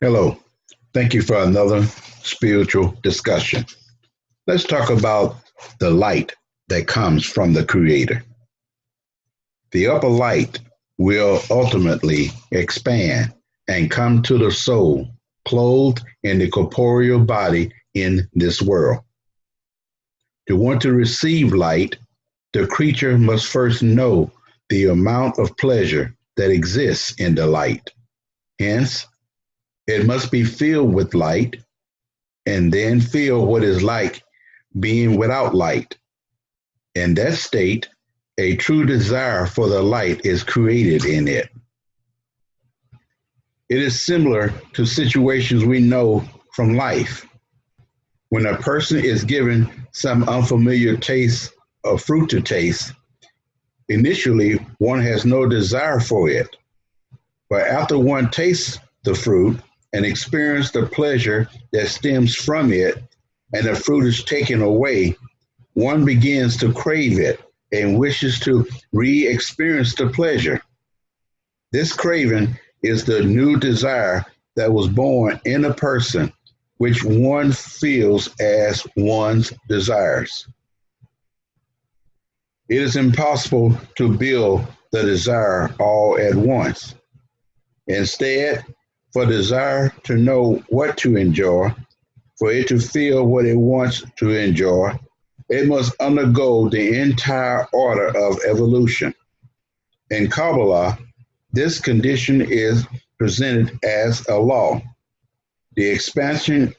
Hello. Thank you for another spiritual discussion. Let's talk about the light that comes from the Creator. The upper light will ultimately expand and come to the soul clothed in the corporeal body in this world. To want to receive light, the creature must first know the amount of pleasure that exists in the light. Hence, it must be filled with light and then feel what it's like being without light. In that state, a true desire for the light is created in it. It is similar to situations we know from life. When a person is given some unfamiliar taste of fruit to taste, initially one has no desire for it. But after one tastes the fruit and experiences the pleasure that stems from it, and the fruit is taken away, one begins to crave it and wishes to re experience the pleasure. This craving is the new desire that was born in a person, which one feels as one's desires. It is impossible to build the desire all at once. Instead, for desire to know what to enjoy, for it to feel what it wants to enjoy, it must undergo the entire order of evolution. In Kabbalah, this condition is presented as a law. The expansion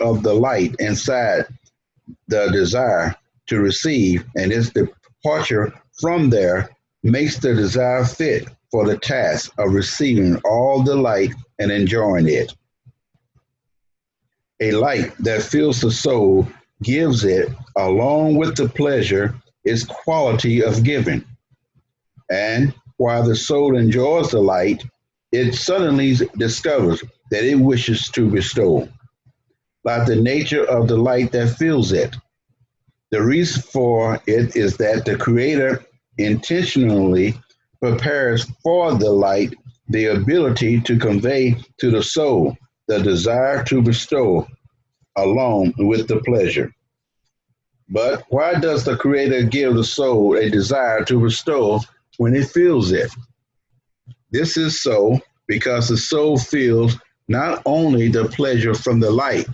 of the light inside the desire to receive and its departure from there makes the desire fit for the task of receiving all the light and enjoying it. A light that fills the soul gives it, along with the pleasure, its quality of giving. And while the soul enjoys the light, it suddenly discovers that it wishes to bestow, like the nature of the light that fills it. The reason for it is that the Creator intentionally prepares for the light the ability to convey to the soul the desire to bestow along with the pleasure. But why does the Creator give the soul a desire to bestow when it feels it? This is so because the soul feels not only the pleasure from the light,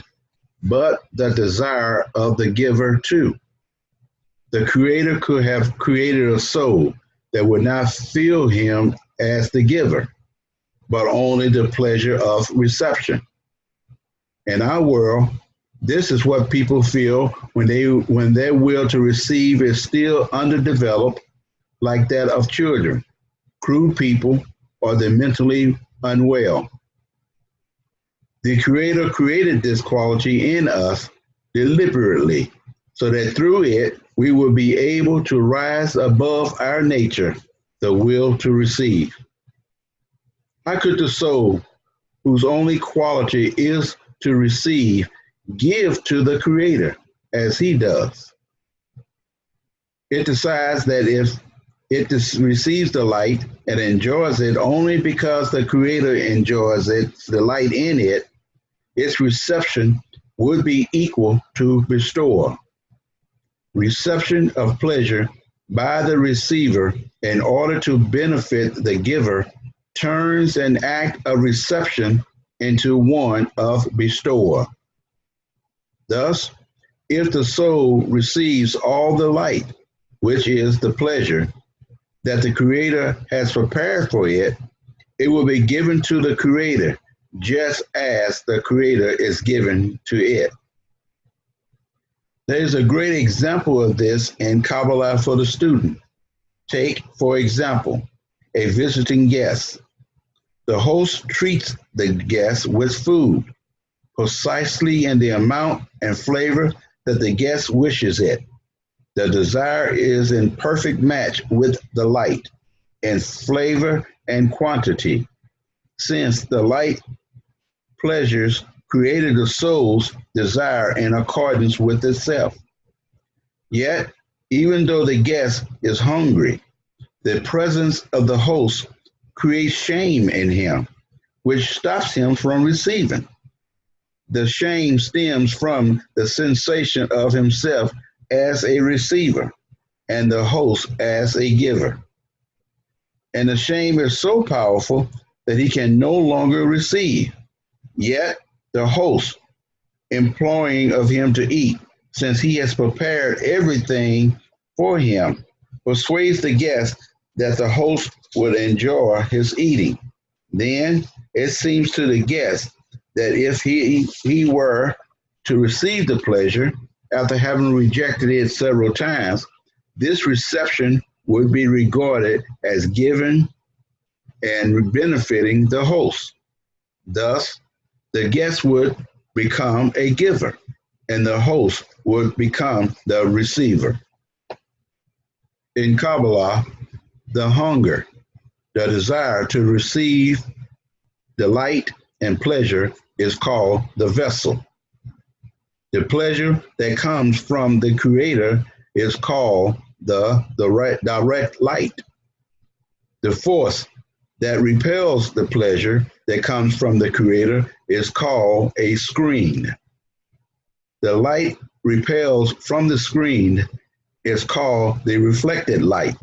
but the desire of the giver too. The Creator could have created a soul that would not feel him as the giver, but only the pleasure of reception. In our world, this is what people feel when their will to receive is still underdeveloped, like that of children, crude people, or the mentally unwell. The Creator created this quality in us deliberately so that through it we will be able to rise above our nature, the will to receive. How could the soul, whose only quality is to receive, give to the Creator as He does? It decides that if it receives the light and enjoys it only because the Creator enjoys it, the light in it, its reception would be equal to bestower. Reception of pleasure by the receiver in order to benefit the giver turns an act of reception into one of bestower. Thus, if the soul receives all the light, which is the pleasure that the Creator has prepared for it, it will be given to the Creator just as the Creator is given to it. There's a great example of this in Kabbalah for the student. Take, for example, a visiting guest. The host treats the guest with food, precisely in the amount and flavor that the guest wishes it. The desire is in perfect match with the light in flavor and quantity, since the light pleasures created the soul's desire in accordance with itself. Yet, even though the guest is hungry, the presence of the host creates shame in him, which stops him from receiving. The shame stems from the sensation of himself as a receiver and the host as a giver. And the shame is so powerful that he can no longer receive. Yet the host, imploring of him to eat, since he has prepared everything for him, persuades the guest that the host would enjoy his eating. Then it seems to the guest that if he were to receive the pleasure after having rejected it several times, this reception would be regarded as given and benefiting the host. Thus, the guest would become a giver and the host would become the receiver. In Kabbalah, the hunger, the desire to receive delight and pleasure is called the vessel. The pleasure that comes from the Creator is called the direct light. The force that repels the pleasure that comes from the Creator is called a screen. The light repels from the screen is called the reflected light.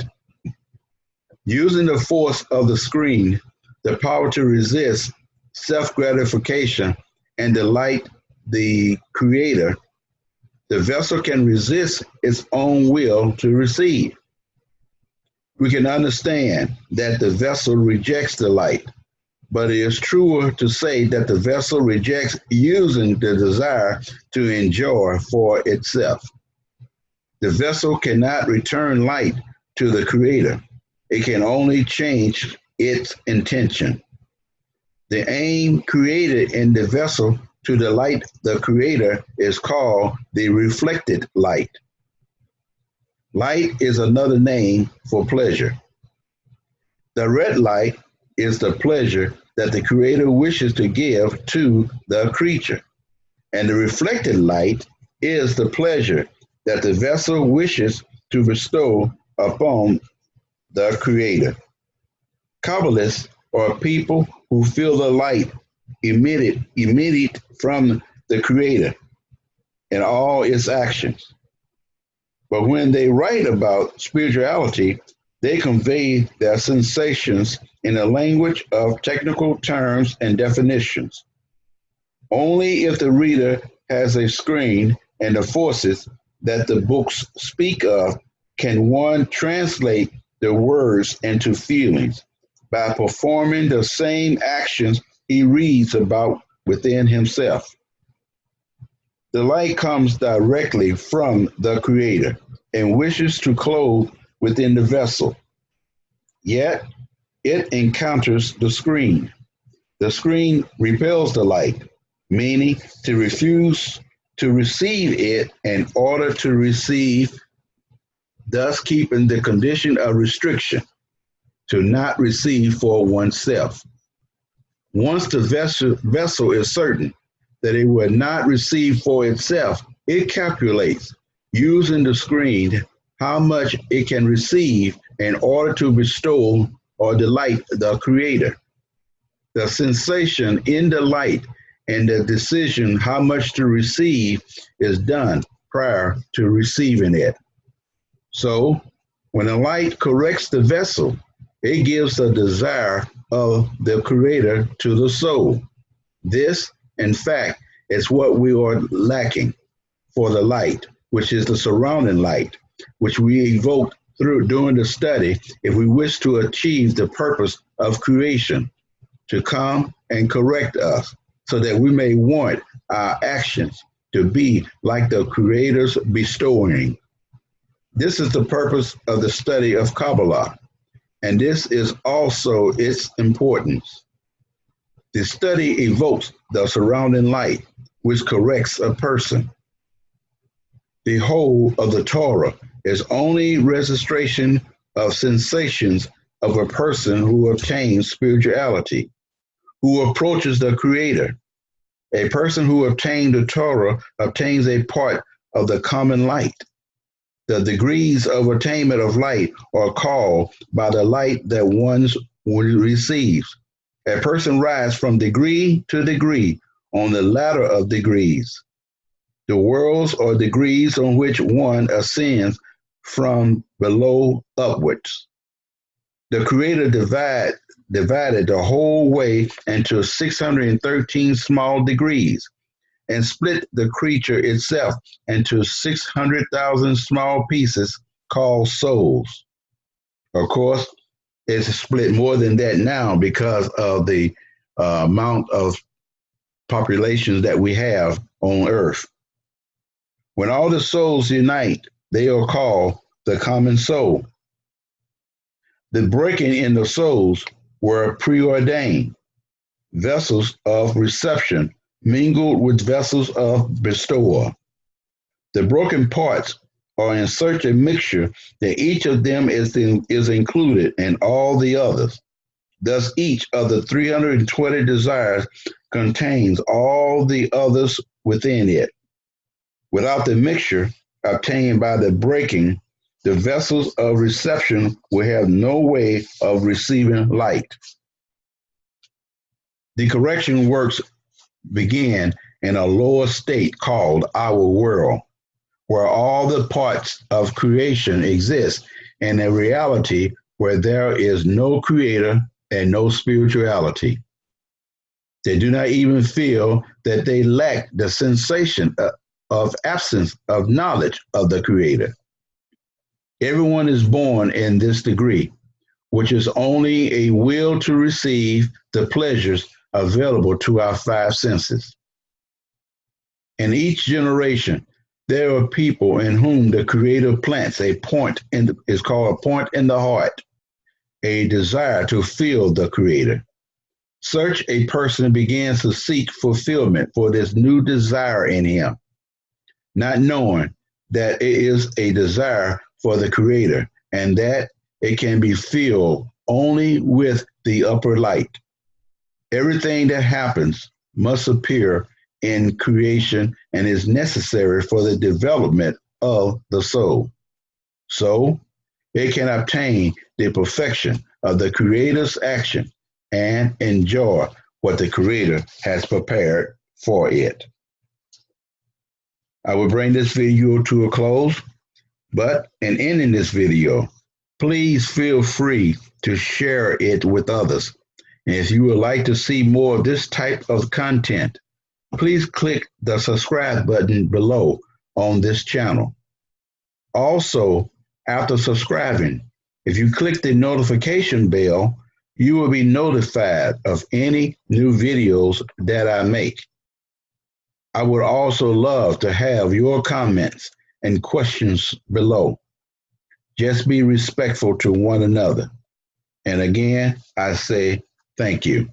Using the force of the screen, the power to resist self-gratification and delight the Creator, the vessel can resist its own will to receive. We can understand that the vessel rejects the light, but it is truer to say that the vessel rejects using the desire to enjoy for itself. The vessel cannot return light to the Creator. It can only change its intention. The aim created in the vessel to delight the Creator is called the reflected light. Light is another name for pleasure. The red light is the pleasure that the Creator wishes to give to the creature, and the reflected light is the pleasure that the vessel wishes to bestow upon the Creator. Kabbalists are people who feel the light emitted from the Creator in all its actions. But when they write about spirituality, they convey their sensations in a language of technical terms and definitions. Only if the reader has a screen and the forces that the books speak of can one translate the words into feelings by performing the same actions he reads about within himself. The light comes directly from the Creator and wishes to clothe within the vessel. Yet it encounters the screen. The screen repels the light, meaning to refuse to receive it in order to receive, thus keeping the condition of restriction, to not receive for oneself. Once the vessel is certain that it will not receive for itself, it calculates, using the screen, how much it can receive in order to bestow or delight the Creator. The sensation in the light and the decision how much to receive is done prior to receiving it. So, when the light corrects the vessel, it gives the desire of the Creator to the soul. This, in fact, is what we are lacking for the light, which is the surrounding light, which we evoke during the study if we wish to achieve the purpose of creation, to come and correct us so that we may want our actions to be like the Creator's bestowing. This is the purpose of the study of Kabbalah, and this is also its importance. The study evokes the surrounding light, which corrects a person. The whole of the Torah is only registration of sensations of a person who obtains spirituality, who approaches the Creator. A person who obtained the Torah obtains a part of the common light. The degrees of attainment of light are called by the light that one receives. A person rises from degree to degree on the ladder of degrees. The worlds are degrees on which one ascends from below upwards. The Creator divided the whole way into 613 small degrees and split the creature itself into 600,000 small pieces called souls. Of course, it's split more than that now because of the amount of populations that we have on Earth. When all the souls unite, they are called the common soul. The breaking in the souls were preordained. Vessels of reception mingled with vessels of bestowal. The broken parts are in such a mixture that each of them is included in all the others. Thus, each of the 320 desires contains all the others within it. Without the mixture obtained by the breaking, the vessels of reception will have no way of receiving light. The correction works begin in a lower state called our world, where all the parts of creation exist in a reality where there is no creator and no spirituality. They do not even feel that they lack the sensation of absence of knowledge of the creator. Everyone is born in this degree, which is only a will to receive the pleasures available to our five senses. In each generation, there are people in whom the Creator plants a point is called a point in the heart, a desire to feel the Creator. Such a person begins to seek fulfillment for this new desire in him, not knowing that it is a desire for the Creator and that it can be filled only with the upper light. Everything that happens must appear in creation and is necessary for the development of the soul. So it can obtain the perfection of the Creator's action and enjoy what the Creator has prepared for it. I will bring this video to a close, but in ending this video, please feel free to share it with others. And if you would like to see more of this type of content, please click the subscribe button below on this channel. Also, after subscribing, if you click the notification bell, you will be notified of any new videos that I make. I would also love to have your comments and questions below. Just be respectful to one another. And again, I say thank you.